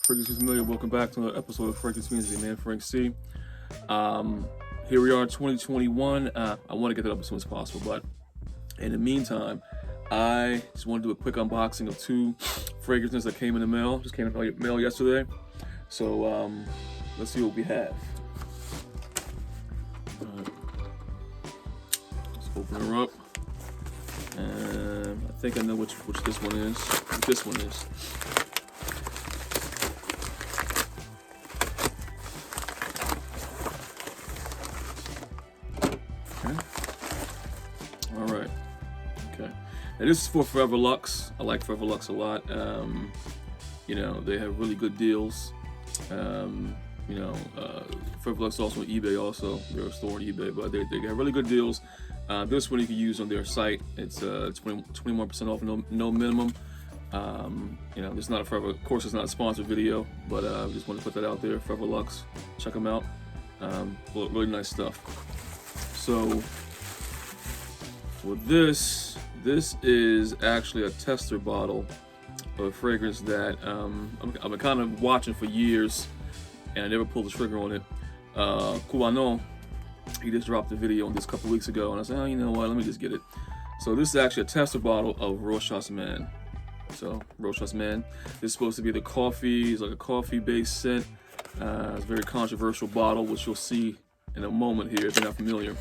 Fragrance familiar, welcome back to another episode of FragranceFiendz, the man Frank C. Here we are in 2021. I want to get that up as soon as possible, but in the meantime, I just want to do a quick unboxing of two fragrances that came in the mail. Just came in the mail yesterday. So let's see what we have. Let's open her up. I think I know which this one is. What this one is. Alright, okay. Now this is for Forever Luxe. I like Forever Luxe a lot. You know, they have really good deals. You know, Forever Luxe also on eBay also. They're a store on eBay, but they have really good deals. This one you can use on their site. It's 21% off, no minimum. You know, it's not a Forever, of course it's not a sponsored video, but I just want to put that out there. Forever Luxe, check them out. Really nice stuff. So for this is actually a tester bottle of a fragrance that I've been kind of watching for years, and I never pulled the trigger on it. Cubano, he just dropped a video on this a couple weeks ago, and I said, oh, you know what, let me just get it. So this is actually a tester bottle of Rochas Man. So Rochas Man, this is supposed to be the coffee. It's like a coffee-based scent. It's a very controversial bottle, which you'll see in a moment here if you're not familiar.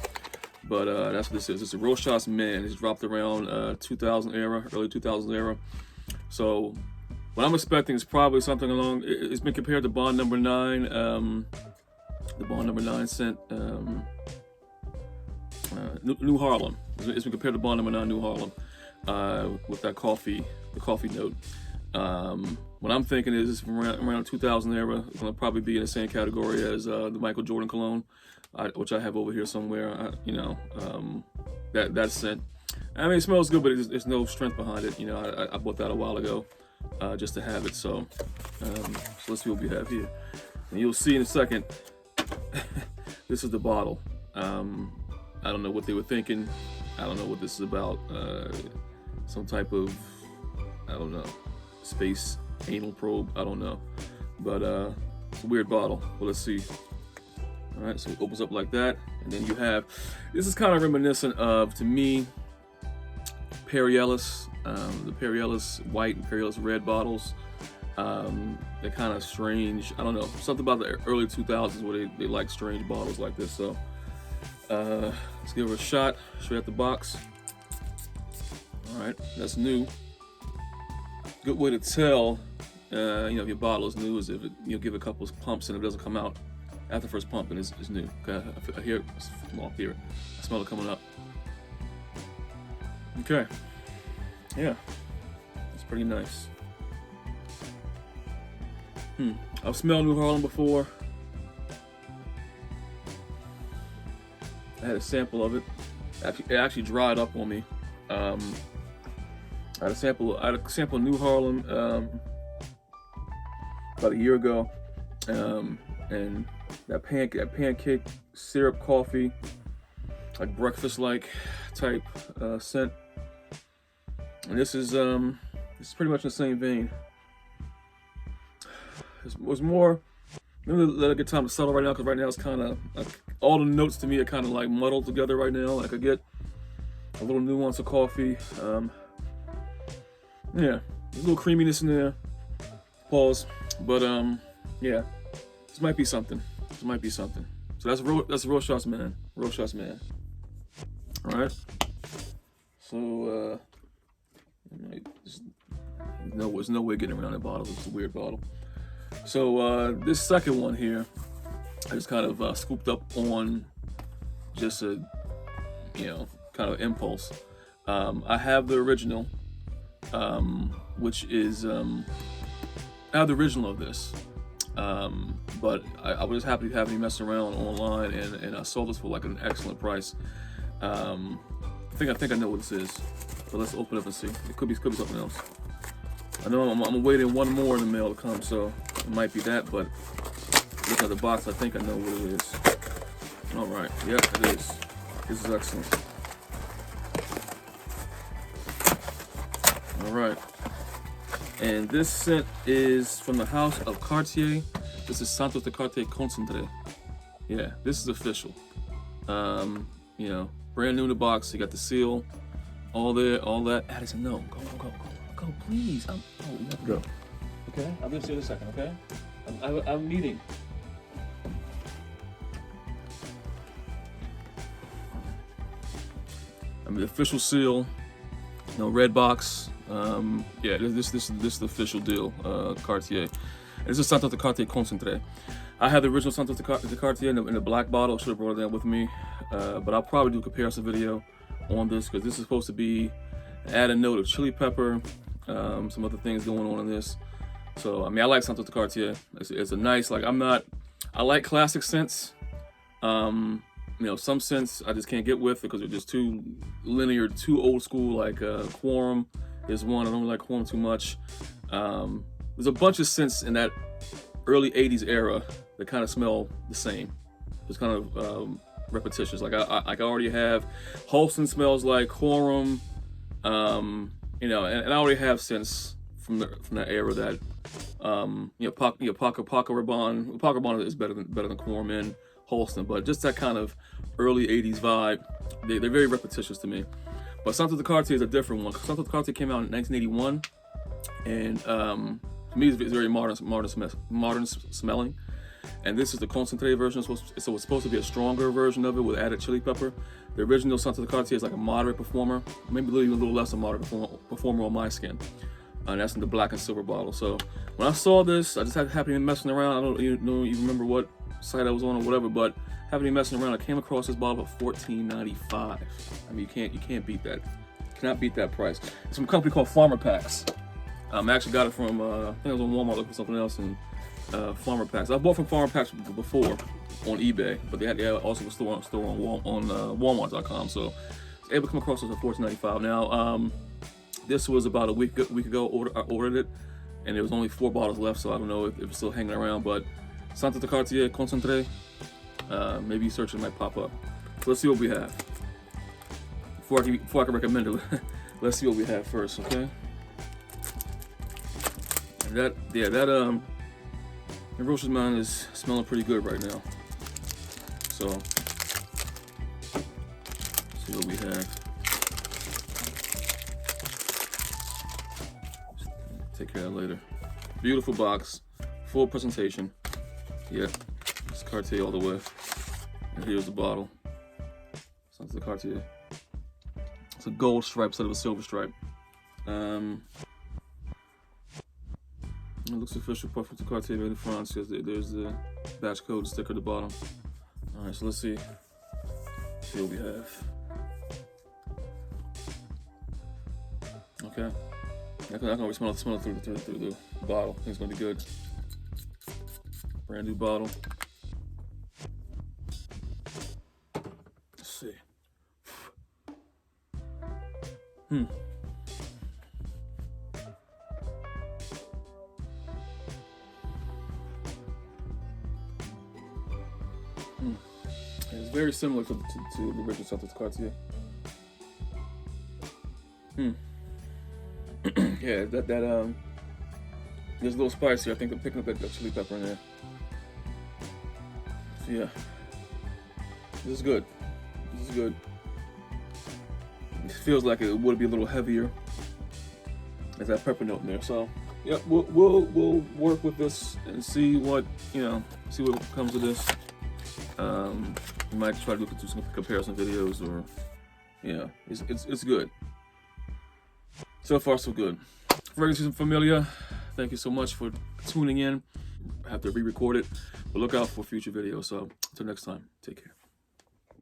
But that's what this is. It's a Rochas Man. It's dropped around 2000 era, early 2000s era. So what I'm expecting is probably something along. It's been compared to Bond Number 9, the Bond Number 9 scent, New Harlem. It's been compared to Bond Number 9, New Harlem, with that coffee, the coffee note. What I'm thinking is from around 2000 era. It's going to probably be in the same category as the Michael Jordan cologne, which I have over here somewhere. You know, that scent. I mean, it smells good, but there's no strength behind it. You know, I bought that a while ago just to have it. So, let's see what we have here. And you'll see in a second. This is the bottle. I don't know what they were thinking. I don't know what this is about. Some type of, I don't know, space anal probe. I don't know, but it's a weird bottle. Well, let's see. All right, so it opens up like that, and then you have. This is kind of reminiscent of, to me, Perry Ellis, the Perry Ellis white and Perry Ellis red bottles. They're kind of strange. I don't know, something about the early 2000s where they like strange bottles like this. So let's give her a shot straight out the box. All right, that's new. Good way to tell, you know, if your bottle is new is if it, you know, give it a couple of pumps and it doesn't come out after the first pump and it's new. Okay, I hear it from off here. I smell it coming up. Okay, yeah, it's pretty nice. I've smelled New Harlem before. I had a sample of it. It actually dried up on me. I had a sample of New Harlem about a year ago, and that pancake syrup coffee, like breakfast-like type scent. And this is pretty much in the same vein. It was more. Let me let it get time to settle right now, because right now it's kind of like, all the notes to me are kind of like muddled together right now. Like I get a little nuance of coffee. Yeah, there's a little creaminess in there. Pause. But yeah, this might be something. This might be something. So that's Rochas Man. Rochas Man. All right. So there's no way getting around that bottle. It's a weird bottle. So this second one here, I just kind of scooped up on just a, you know, kind of impulse. I have the original, which is I have the original of this, but I was happy to have me mess around online, and I sold this for like an excellent price. I think I know what this is, but let's open it up and see. It could be something else. I know I'm waiting one more in the mail to come, so it might be that, but looking at the box, I think I know what it is. All right, yep, it is. This is excellent. All right, And this scent is from the house of Cartier. This is Santos de Cartier Concentree. Yeah, this is official. You know, brand new in the box. You got the seal, all there, all that. Addison, no, go, please. Go. Okay, I'll be see you in a second. Okay, I'm meeting. I mean, the official seal. No red box. Yeah, this is the official deal. Cartier. This is Santos de Cartier Concentree. I have the original Santos de Cartier in the black bottle. Should have brought it down with me, but I'll probably do a comparison video on this because this is supposed to be add a note of chili pepper, some other things going on in this. So I mean, I like Santos de Cartier. It's a nice, like, I like classic scents. You know, some scents I just can't get with because they're just too linear, too old school. Like Quorum is one. I don't really like Quorum too much. There's a bunch of scents in that early 80s era that kind of smell the same. It's kind of repetitious. Like I already have Halston smells like Quorum. You know, and I already have scents from that era that you know, Paco Rabanne is better than Quorum and Halston, but just that kind of early 80s vibe, they're very repetitious to me. But Santos de Cartier is a different one. Santos de Cartier came out in 1981, and to me it's very modern smelling. And this is the Concentrate version, so it's supposed to be a stronger version of it with added chili pepper. The original Santos de Cartier is like a moderate performer, maybe even a little less a moderate performer on my skin. And that's in the black and silver bottle. So when I saw this, I just happened to be messing around. I don't even remember what site I was on or whatever, but happened to be messing around. I came across this bottle for $14.95. I mean, you can't beat that. You cannot beat that price. It's from a company called Farmer Packs. I actually got it from I think I was on Walmart looking for something else, and Farmer Packs. I bought from Farmer Packs before on eBay, but they had also a store on Walmart.com. So I was able to come across this for $14.95. Now this was about a week ago. I ordered it, and there was only 4 bottles left, so I don't know if it's still hanging around. But Santos de Cartier Concentree, maybe search it might pop up. So let's see what we have. Before I can recommend it, let's see what we have first, okay? And that Rochas mine is smelling pretty good right now. So let's see what we have. Take care of that later. Beautiful box, full presentation. Yeah, it's Cartier all the way. And here's the bottle. Santos de Cartier. It's a gold stripe instead of a silver stripe. It looks official, Parfum de Cartier made in France, because there's the batch code sticker at the bottom. All right, so let's see what we have. Okay, I can already smell it through the bottle. I think it's gonna be good. Brand new bottle. Let's see. It's very similar to the original Santos de Cartier. Yeah, that there's a little spicy. I think I'm picking up that chili pepper in there. So yeah, this is good. This is good. It feels like it would be a little heavier. There's that pepper note in there. So yeah, we'll work with this and see what comes of this. We might try to look into some comparison videos, or yeah, it's good. So far, so good. FragranceFiendz, thank you so much for tuning in. I have to re-record it, but look out for future videos. So until next time, take care.